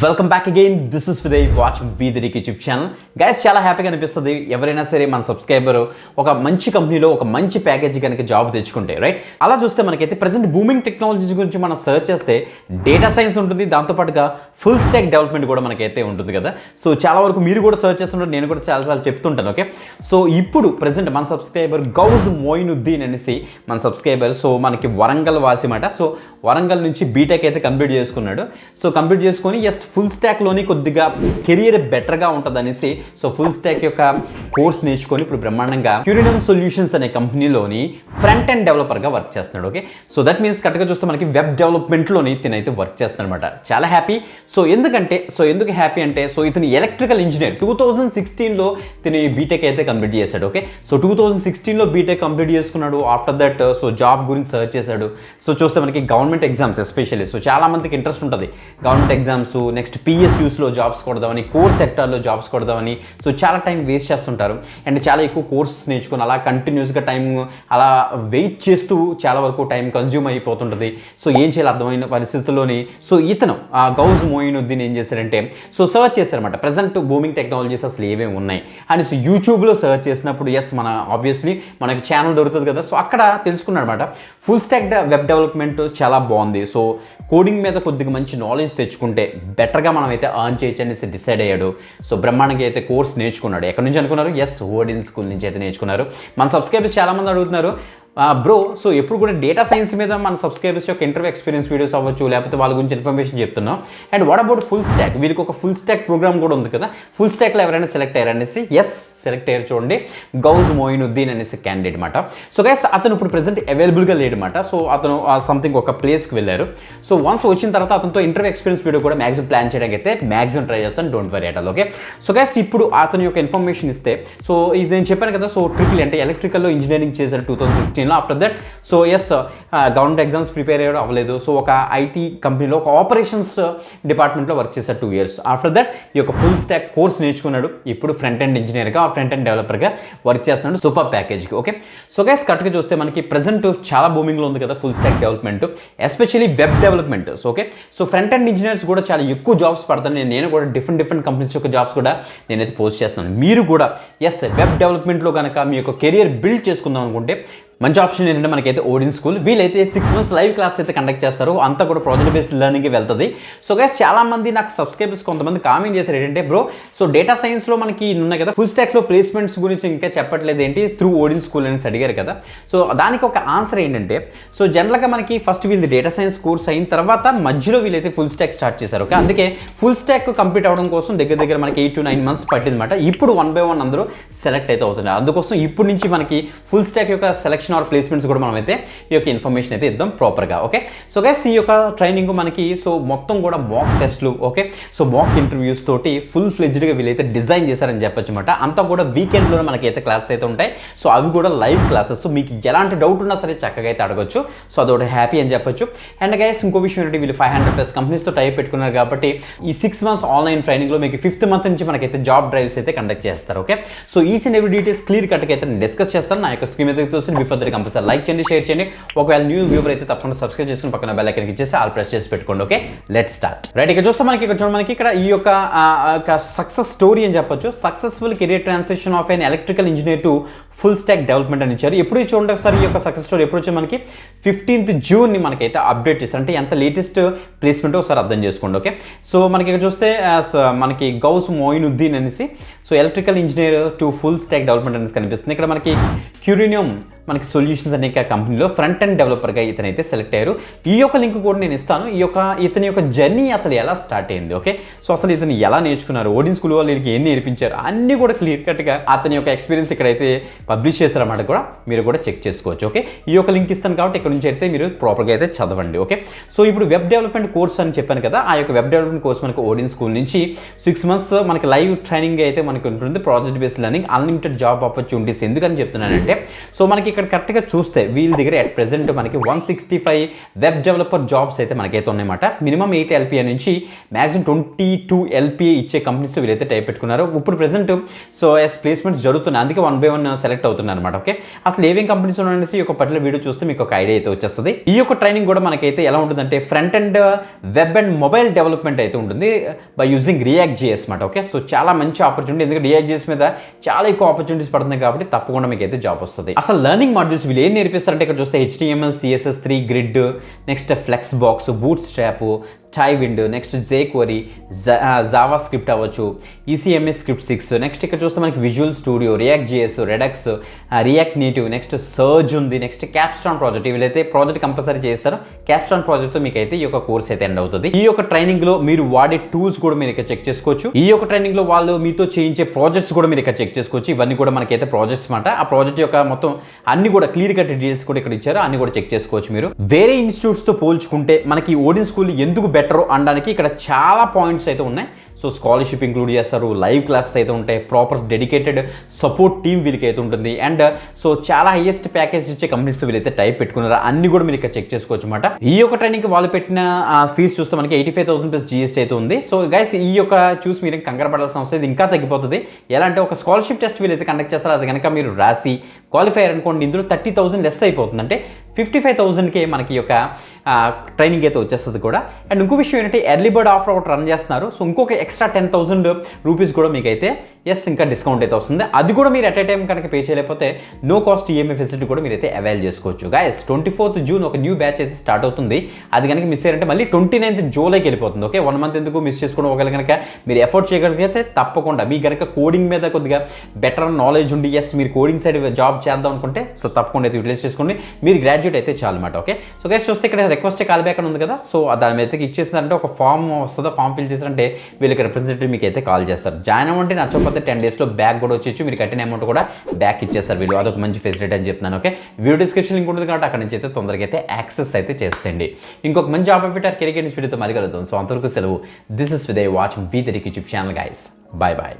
Welcome back again. This is Vidhey watching V the Techee YouTube channel. Guys, చాలా హ్యాపీగా అనిపిస్తుంది ఎవరైనా సరే మన సబ్స్క్రైబర్ ఒక మంచి కంపెనీలో ఒక మంచి ప్యాకేజ్ కనుక జాబ్ తెచ్చుకుంటే, రైట్? అలా చూస్తే మనకైతే ప్రజెంట్ బూమింగ్ టెక్నాలజీస్ గురించి మనం సర్చ్ చేస్తే డేటా సైన్స్ ఉంటుంది, దాంతోపాటుగా ఫుల్ స్టాక్ డెవలప్మెంట్ కూడా మనకైతే ఉంటుంది కదా. సో చాలా వరకు మీరు కూడా సర్చ్ చేస్తుంటారు, నేను కూడా చాలాసార్లు చెప్తుంటాను. ఓకే, సో ఇప్పుడు ప్రజెంట్ మన సబ్స్క్రైబర్ గౌజ్ మోయినుద్దీన్ అనేసి మన సబ్స్క్రైబర్. సో మనకి వరంగల్ వాసి మాట. సో వరంగల్ నుంచి బీటెక్ అయితే కంప్లీట్ చేసుకున్నాడు. సో కంప్లీట్ చేసుకొని ఫుల్ స్టాక్లోని కొద్దిగా కెరియర్ బెటర్గా ఉంటుంది అనేసి సో ఫుల్ స్టాక్ యొక్క కోర్స్ నేర్చుకొని ఇప్పుడు బ్రహ్మాండంగా క్యూరినమ్ సొల్యూషన్స్ అనే కంపెనీలోని ఫ్రంట్ ఎండ్ డెవలపర్గా వర్క్ చేస్తున్నాడు. ఓకే, సో దట్ మీన్స్ కరెక్ట్గా చూస్తే మనకి వెబ్ డెవలప్మెంట్లోని తినైతే వర్క్ చేస్తున్నాడు అనమాట. చాలా హ్యాపీ. సో ఎందుకు హ్యాపీ అంటే సో ఇతను ఎలక్ట్రికల్ ఇంజనీర్ 2016లో తిని బీటెక్ అయితే కంప్లీట్ చేశాడు. ఓకే, సో 2016లో బీటెక్ కంప్లీట్ చేసుకున్నాడు. ఆఫ్టర్ దట్ సో జాబ్ గురించి సర్చ్ చేశాడు. సో చూస్తే మనకి గవర్నమెంట్ ఎగ్జామ్స్ ఎస్పెషల్లీ సో చాలా మందికి ఇంట్రెస్ట్ ఉంటుంది గవర్నమెంట్ ఎగ్జామ్స్, నెక్స్ట్ PSUస్లో జాబ్స్ కొడదామని, కోర్ సెక్టార్లో జాబ్స్ కొడదామని. సో చాలా టైం వేస్ట్ చేస్తుంటారు అండ్ చాలా ఎక్కువ కోర్సెస్ నేర్చుకొని అలా కంటిన్యూస్గా టైం అలా వెయిట్ చేస్తూ చాలా వరకు టైం కన్జ్యూమ్ అయిపోతుంటుంది. సో ఏం చేయాలి అర్థమైన పరిస్థితుల్లోని సో ఇతను గౌజ్ మోయినుద్దీన్ ఏం చేశారంటే సో సర్చ్ చేశారనమాట ప్రజెంట్ బూమింగ్ టెక్నాలజీస్ అసలు ఏమేమి ఉన్నాయి అని. సో యూట్యూబ్లో సర్చ్ చేసినప్పుడు మన ఆబ్వియస్లీ మనకి ఛానల్ దొరుకుతుంది కదా. సో అక్కడ తెలుసుకున్నాడు అనమాట ఫుల్ స్టాక్ వెబ్ డెవలప్మెంట్ చాలా బాగుంది. సో కోడింగ్ మీద కొద్దిగా మంచి నాలెడ్జ్ తెచ్చుకుంటే బెటర్గా మనం అయితే అర్న్ చేయొచ్చు అనేసి డిసైడ్ అయ్యాడు. సో బ్రహ్మాండంగా అయితే కోర్స్ నేర్చుకున్నాడు. ఎక్కడి నుంచి అనుకున్నారు? OdinSchool నుంచి అయితే నేర్చుకున్నారు. మన సబ్స్క్రైబర్స్ చాలామంది అడుగుతున్నారు, బ్రో సో ఎప్పుడు కూడా డేటా సైన్స్ మీద మన సబ్స్క్రైబర్స్ యొక్క ఇంటర్వ్యూ ఎక్స్పీరియన్స్ వీడియోస్ అవ్వచ్చు, లేకపోతే వాళ్ళ గురించి ఇన్ఫర్మేషన్ చెప్తున్నాం. And what about full stock? వీళ్ళకి ఒక ఫుల్ స్టాక్ ప్రోగ్రామ్ కూడా ఉంది కదా. ఫుల్ స్టాక్లో ఎవరైనా సెలెక్ట్ అయ్యారు అనేసి సెలెక్ట్ అయ్యారు. చూడండి, గౌజ్ మోయినుద్దీన్ అనేసి క్యాండిడేట్ అనమాట. సో గైస్, అతను ఇప్పుడు ప్రెసెంట్ అవైలబుల్గా లేడనమాట. సో అతను సంథింగ్ ఒక ప్లేస్కి వెళ్ళారు. సో వన్స్ వచ్చిన తర్వాత అతనితో ఇంటర్వ్యూ ఎక్స్పీరియన్స్ వీడియో కూడా మ్యాక్సిమం ప్లాన్ చేయడానికి అయితే మ్యాక్సిమం ట్రై చేస్తాను. Don't worry at all. Okay, so guys ఇప్పుడు అతని యొక్క ఇన్ఫర్మేషన్ ఇస్తే సో ఇది నేను చెప్పాను కదా. సో ట్రిపుల్ అంటే ఎలక్ట్రికల్లో ఇంజనీరింగ్ చేశారు 2016లో. After that so government exams prepare అయ్యాడు, అవ్వలేదు. సో ఒక ఐటీ కంపెనీలో ఒక ఆపరేషన్స్ డిపార్ట్మెంట్లో వర్క్ చేశారు 2 years. ఆఫ్టర్ దట్ ఈ యొక్క ఫుల్ స్టాక్ కోర్స్ నేర్చుకున్నాడు. ఇప్పుడు ఫ్రంట్ ఎండ్ ఇంజనీర్గా ఫ్రంట్ ఎండ్ డెవలపర్గా వర్క్ చేస్తున్నాడు సూపర్ ప్యాకేజ్కి. ఓకే, సో గైస్ కరెక్ట్గా చూస్తే మనకి ప్రజెంట్ చాలా బూమింగ్లో ఉంది కదా full stack development, especially web development. So okay, so front end engineers కూడా చాలా ఎక్కువ జాబ్స్ పడతాను. నేను కూడా డిఫరెంట్ కంపెనీస్ యొక్క జాబ్స్ కూడా నేనైతే పోస్ట్ చేస్తున్నాను. మీరు కూడా వెబ్ డెవలప్మెంట్లో కనుక మీ యొక్క కెరియర్ బిల్డ్ చేసుకుందాం అనుకుంటే మంచి ఆప్షన్ ఏంటంటే మనకైతే OdinSchool. వీళ్ళైతే 6 months లైవ్ క్లాస్ అయితే కండక్ట్ చేస్తారు. అంతా కూడా ప్రాజెక్ట్ బేస్డ్ లెర్నింగ్కి వెళ్తుంది. సో గైస్ చాలామంది నాకు సబ్స్క్రైబర్స్ కొంతమంది కామెంట్ చేశారు ఏంటంటే, బ్రో సో డేటా సైన్స్లో మనకి ఉన్నాయి కదా ఫుల్ స్టాక్లో ప్లేస్మెంట్స్ గురించి ఇంకా చెప్పట్లేదు ఏంటి త్రూ OdinSchool అనేసి అడిగారు కదా. సో దానికి ఒక ఆన్సర్ ఏంటంటే సో జనరల్గా మనకి ఫస్ట్ వీళ్ళు డేటా సైన్స్ కోర్స్ అయిన తర్వాత మధ్యలో వీళ్ళైతే ఫుల్ స్టాక్ స్టార్ట్ చేశారు. ఓకే, అందుకే ఫుల్ స్టాక్ కంప్లీట్ అవ్వడం కోసం దగ్గర మనకి 8 to 9 months పట్టిందన్నమాట. ఇప్పుడు 1 by 1 అందరూ సెలెక్ట్ అయితే అవుతున్నారు. అందుకోసం ఇప్పుడు నుంచి మనకి ఫుల్ స్టాక్ యొక్క సెలెక్షన్ ఆర్ ప్లేస్మెంట్స్ కూడా మనమైతే ఈ యొక్క ఇన్ఫర్మేషన్ అయితే ఇద్దాం ప్రాపర్గా. ఓకే, సో గైస్ ఈ యొక్క ట్రైనింగ్ మనకి సో మొత్తం కూడా మాక్ టెస్ట్లు, ఓకే, సో మాక్ ఇంటర్వ్యూస్ తోటి ఫుల్ ఫ్లెడ్జ్డ్గా వీళ్ళైతే డిజైన్ చేశారని చెప్పొచ్చు అనమాట. అంతా కూడా వీకెండ్లో మనకైతే క్లాసెస్ అయితే ఉంటాయి. సో అవి కూడా లైవ్ క్లాసెస్. సో మీకు ఎలాంటి డౌట్ ఉన్నా సరే చక్కగా అయితే అడగొచ్చు. సో అదొకటి హ్యాపీ అని చెప్పొచ్చు. అండ్ గైస్ ఇంకో విషయం ఏంటంటే వీళ్ళు 500+ కంపెనీస్తో టైప్ పెట్టుకున్నారు కాబట్టి ఈ 6 months ఆన్లైన్ ట్రైనింగ్లో మీకు 5th month నుంచి మనకైతే జాబ్ డ్రైవ్స్ అయితే కండక్ట్ చేస్తారు. Okay, so each and every details clear కట్గా అయితే నేను డిస్కస్ చేస్తాను. నా యొక్క స్క్రీన్ అయితే చూసి బిఫోర్ దట్ కంపల్సరీ లైక్ చేయండి, షేర్ చేయండి. ఒకవేళ న్యూ వ్యూవర్ అయితే తప్పకుండా సబ్స్క్రైబ్ చేసుకుని పక్కన బెల్ ఐకాన్ ఇచ్చేసి ఆల్ ప్రెస్ చేసి పెట్టుకోండి. Okay, let's start. రైట్, ఇక్కడ చూస్తే మనకి ఇక్కడ ఈ యొక్క సక్సెస్ స్టోరీ అని చెప్పొచ్చు. Successful career transition of an electrical engineer to full stack development అని ఇచ్చారు. ఎప్పుడు చూడండి ఒకసారి ఈ యొక్క సక్సెస్ స్టోరీ ఎప్పుడు వచ్చి మనకి 15th June మనకైతే అప్డేట్ చేస్తారు. అంటే ఎంత లేటెస్ట్ ప్లేస్మెంట్ ఒకసారి అర్థం చేసుకోండి. ఓకే, సో మనకి ఇక్కడ చూస్తే మనకి గౌజ్ మోయినుద్దీన్ అనేసి so electrical engineer to full stack development అనేది కనిపిస్తుంది. ఇక్కడ మనకి క్యూరినమ్ మనకి సొల్యూషన్స్ అనే కంపెనీలో ఫ్రంట్ ఎండ్ డెవలపర్గా ఇతనైతే సెలెక్ట్ అయ్యారు. ఈ యొక్క లింక్ కూడా నేను ఇస్తాను. ఇతని యొక్క జర్నీ అసలు ఎలా స్టార్ట్ అయింది, ఓకే, సో అసలు ఇతను ఎలా నేర్చుకున్నారు, OdinSchool వాళ్ళు వీళ్ళకి ఏం నేర్పించారు అన్నీ కూడా క్లియర్ కట్గా అతని యొక్క ఎక్స్పీరియన్స్ ఇక్కడైతే పబ్లిష్ చేశారన్నమాట. కూడా మీరు కూడా చెక్ చేసుకోవచ్చు. ఓకే, ఈ యొక్క లింక్ ఇస్తాను కాబట్టి ఇక్కడ నుంచి అయితే మీరు ప్రాపర్గా అయితే చదవండి. ఓకే, సో ఇప్పుడు వెబ్ డెవలప్మెంట్ కోర్స్ అని చెప్పాను కదా. ఆ యొక్క వెబ్ డెవలప్మెంట్ కోర్స్ మనకి OdinSchool నుంచి 6 months మనకి లైవ్ ట్రైనింగ్ అయితే మనకి ఉంటుంది. Project based learning, unlimited job opportunities. ఎందుకని చెప్తున్నానంటే సో మనకి ఇక్కడ ఇక్కడ కరెక్ట్గా చూస్తే వీళ్ళ దగ్గర అట్ ప్రెసెంట్ మనకి 165 వెబ్ డెవలపర్ జాబ్స్ అయితే మనకైతే ఉన్నాయన్నమాట. మినిమం 8 LPA నుంచి మ్యాక్సిమం 22 LPA ఇచ్చే కంపెనీస్ వీళ్ళైతే టైప్ పెట్టుకున్నారు. ఇప్పుడు ప్రెసెంట్ సో ప్లేస్మెంట్స్ జరుగుతున్నాయి, అందుకే 1 by 1 సెలెక్ట్ అవుతున్నారు అనమాట. ఓకే, అసలు ఏమేం కంపెనీస్ ఉన్నాయనేసి ఈ యొక్క పర్టికులర్ వీడియో చూస్తే మీకు ఒక ఐడియా అయితే వచ్చేస్తుంది. ఈ యొక్క ట్రైనింగ్ కూడా మనకైతే ఎలా ఉంటుందంటే front and web and mobile development అయితే ఉంటుంది బై యూజింగ్ రియాక్ట్ JS అనమాట. ఓకే, సో చాలా మంచి ఆపర్చునిటీ, ఎందుకంటే రియాక్ట్ JS మీద చాలా ఎక్కువ ఆపర్చునిటీస్ పడుతున్నాయి కాబట్టి తప్పకుండా మీకు అయితే జాబ్ వస్తుంది. అసలు లెర్నింగ్ మాడ్యూల్స్ వీళ్ళు ఏం నేర్పిస్తారంటే ఇక్కడ చూస్తే HTML, CSS3, grid, next flex box, bootstrap, Tailwind, next jQuery, JavaScript అవ్వచ్చు, ECMS స్క్రిప్ట్ 6, నెక్స్ట్ ఇక్కడ చూస్తే మనకి visual studio, React JS, Redux, React Native, next surge ఉంది, నెక్స్ట్ క్యాప్స్టాన్ ప్రాజెక్ట్. వీళ్ళైతే ప్రాజెక్ట్ కంపల్సరీ చేస్తారు. క్యాప్స్టాన్ ప్రాజెక్ట్తో మీకు అయితే ఈ యొక్క కోర్స్ అయితే ఎండ్ అవుతుంది. ఈ యొక్క ట్రైనింగ్లో మీరు వాడే టూల్స్ కూడా మీరు ఇక్కడ చెక్ చేసుకోవచ్చు. ఈ యొక్క ట్రైనింగ్లో వాళ్ళు మీతో చేయించే ప్రాజెక్ట్స్ కూడా మీరు ఇక్కడ చెక్ చేసుకోవచ్చు. ఇవన్నీ కూడా మనకైతే ప్రాజెక్ట్స్ మాట. ఆ ప్రాజెక్ట్ యొక్క మొత్తం అన్ని కూడా క్లియర్ కట్ డీటెయిల్స్ కూడా ఇక్కడ ఇచ్చారు, అన్ని కూడా చెక్ చేసుకోవచ్చు మీరు. వేరే ఇన్స్టిట్యూట్స్తో పోల్చుకుంటే మనకి ఓడిన్ స్కూల్ ఎందుకు బెటర్ అనడానికి ఇక్కడ చాలా పాయింట్స్ అయితే ఉన్నాయి. సో స్కాలర్షిప్ ఇంక్లూడ్ చేస్తారు, లైవ్ క్లాసెస్ అయితే ఉంటాయి, ప్రాపర్ డెడికేటెడ్ సపోర్ట్ టీమ్ వీళ్ళకి అయితే ఉంటుంది, అండ్ సో చాలా హైయెస్ట్ ప్యాకేజ్ ఇచ్చే కంపెనీస్ వీళ్ళైతే టైప్ పెట్టుకున్నారు. అన్ని కూడా మీరు ఇక్కడ చెక్ చేసుకోవచ్చు అనమాట. ఈ యొక్క ట్రైనింగ్కి వాళ్ళు పెట్టిన ఫీజు చూస్తే మనకి 85,000 ప్లస్ GST అయితే ఉంది. సో గైస్ ఈ యొక్క చూసి మీరు కంగారు పడాల్సిన అవసరం ఇది ఇంకా తగ్గిపోతుంది. ఎలా అంటే ఒక స్కాలర్షిప్ టెస్ట్ వీళ్ళైతే కండక్ట్ చేస్తారు, అది కనుక మీరు రాసి క్వాలిఫై అనుకోండి, ఇందులో 30,000 లెస్ అయిపోతుంది, అంటే 55,000కే మనకి యొక్క ట్రైనింగ్ అయితే వచ్చేస్తుంది కూడా. అండ్ ఇంకో విషయం ఏంటంటే ఎర్లీ బర్డ్ ఆఫర్ ఒకటి రన్ చేస్తున్నారు. సో ఇంకొక ఎక్స్ట్రా 10,000 రూపీస్ కూడా మీకు అయితే ఇంకా డిస్కౌంట్ అయితే వస్తుంది. అది కూడా మీరు ఎట్ ఏ టైం కనుక పే చేయలేకపోతే నో కాస్ట్ EMI ఫెసిలిటీ కూడా మీరు అయితే అవైల్ చేసుకోవచ్చు. గైస్ 24th జూన్ ఒక న్యూ బ్యాచ్ అయితే స్టార్ట్ అవుతుంది. అది కనుక మిస్ అయ్యారంటే మళ్ళీ 29th జూలైకి వెళ్ళిపోతుంది. ఓకే, 1 మంత్ ఎందుకు మిస్ చేసుకోవడం. ఒకవేళ కనుక మీరు ఎఫర్ట్ చేయగలిగితే తప్పకుండా మీ కనుక కోడింగ్ మీద కొద్దిగా బెటర్ నాలెడ్జ్ ఉండి మీరు కోడింగ్ సైడ్ జాబ్ చేద్దాం అనుకుంటే సో తప్పకుండా అయితే యూటిలైజ్ చేసుకోండి. మీరు గ్రాడ్యుయేట్ అయితే చాలు అనమాట. ఓకే, సో గైస్ చూస్తే ఇక్కడ రిక్వెస్ట్ కాల్ బ్యాక్ అని ఉంది కదా, సో దాని మీద ఇచ్చేసినారంటే ఒక ఫామ్ వస్తుందో, ఫామ్ ఫిల్ చేశారంటే వీళ్ళకి రిప్రజెంటేటివ్ మీకు అయితే కాల్ చేస్తారు. జాయిన్ అవ్వండి, నచ్చకపోతే 10 daysలో బ్యాక్ కూడా వచ్చేచ్చు, మీరు కట్టిన అమౌంట్ కూడా బ్యాక్ ఇచ్చేస్తారు వీళ్ళు. అదొక మంచి ఫెసిలిటీ అని చెప్తున్నాను. ఓకే, వీడియో డిస్క్రిప్షన్ లింక్ ఉంటుంది కాబట్టి అక్కడ నుంచి అయితే తొందరగా అయితే యాక్సెస్ అయితే చేసేయండి. ఇంకొక మంచి జాబ్ అప్డేట్ కెరీర్ వీడియోతో మళ్ళీ కలుద్దాం. సో అంతవరకు సెలవు. దిస్ ఇస్ విదయ్, watch V the Techee YouTube channel guys. Bye bye.